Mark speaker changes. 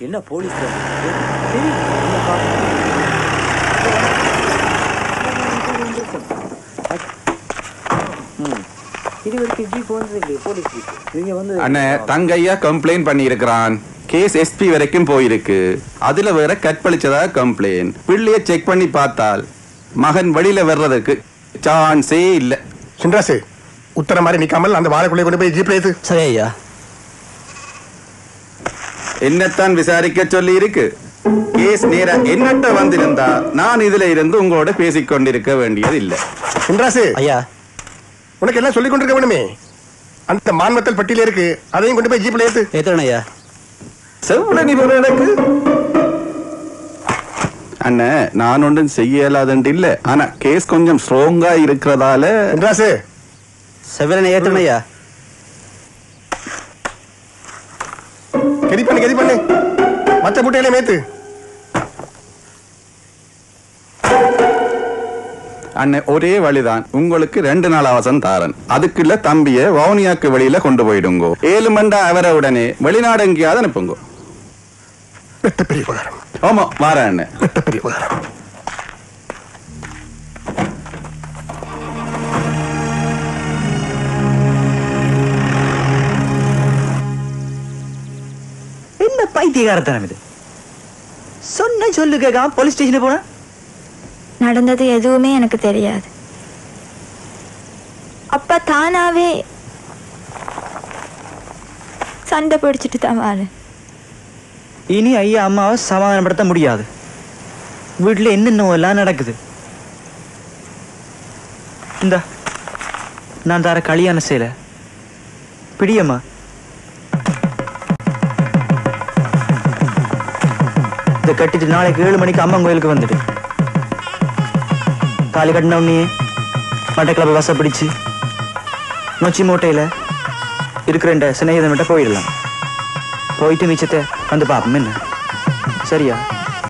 Speaker 1: என்ன போலீஸ்
Speaker 2: தங்கையா கம்ப்ளைண்ட் பண்ணி இருக்கிறான். கேஸ் எஸ்பி வரைக்கும் போயிருக்கு. அதுல வேற கற்பழிச்சதா கம்ப்ளைண்ட். பிள்ளைய செக் பண்ணி பார்த்தால் மகன் வெளியில வர்றதுக்கு சான்ஸே இல்ல.
Speaker 3: சின்ராசு உத்தர மாதிரி நிக்காமல் அந்த வாழைக்குள்ளே கொண்டு போய் ஜீப்ல ஏத்து.
Speaker 1: சரி ஐயா.
Speaker 2: என்னத்தான் விசாரிக்க சொல்லி இருக்கு. கேஸ் நேரா என்னட்ட வந்திருந்தா நான் இதுல இருந்து உங்களோட பேசிக் கொண்டிருக்க வேண்டியது இல்ல.
Speaker 3: சின்ராசு
Speaker 1: ஐயா,
Speaker 3: உனக்கு எல்லாம் சொல்லிக் கொண்டிருக்க வேணுமே. அந்த மான்மத்தல் பட்டியல இருக்கு, அதையும் கொண்டு போய் ஜீப்ல ஏத்து.
Speaker 1: ஏத்துறேன் ஐயா.
Speaker 2: செவ்வளவு நிபுணர் எனக்கு அண்ணா, நான் ஒன்றும் செய்யலாதுன்னு இல்ல. ஆனா கேஸ் கொஞ்சம் ஸ்ட்ராங்கா இருக்கிறதால
Speaker 3: சின்ராசு
Speaker 1: செவ்வளவு ஏத்துறேன் ஐயா.
Speaker 3: கெதி பண்ணு மற்ற முட்டையில மேத்து.
Speaker 2: அண்ணன் ஒரே வழிதான், உங்களுக்கு 2 நாள் அவசரம் தாரன். அதுக்குள்ள தம்பிய வவுனியாக்கு வெளியில கொண்டு போயிடுங்கோ. 7 மண்டா அவரை உடனே வெளிநாடு எங்கேயாவது அனுப்புங்க.
Speaker 3: பெரிய உபகாரம்.
Speaker 2: ஆமா வார அண்ணன்.
Speaker 3: பெரிய உபகாரம்.
Speaker 1: என்ன பைத்தியகாரத்தனம் இது? சொன்ன சொல்லு கேட்காம போலீஸ் ஸ்டேஷன் போன.
Speaker 4: நடந்தது எதுவுமே எனக்கு தெரியாது. அப்பா தானாவே சண்டை பிடிச்சிட்டு தான் வாரு.
Speaker 1: இனி ஐயா அம்மாவை சமாதானப்படுத்த முடியாது. வீட்டுல என்னென்ன எல்லாம் நடக்குது. இந்த நான் தர கல்யாண சேலை பிடியம்மா. இதை கட்டிட்டு நாளைக்கு 7 மணிக்கு அம்மன் கோயிலுக்கு வந்துடு. காலி கட்டின உடனே மட்டக்கிழமை வச பிடிச்சு நொச்சி மூட்டையில இருக்கிற சிநேகிதன் மட்டும் போயிடலாம். போயிட்டு மிச்சத்தை வந்து பார்ப்போம். என்ன சரியா?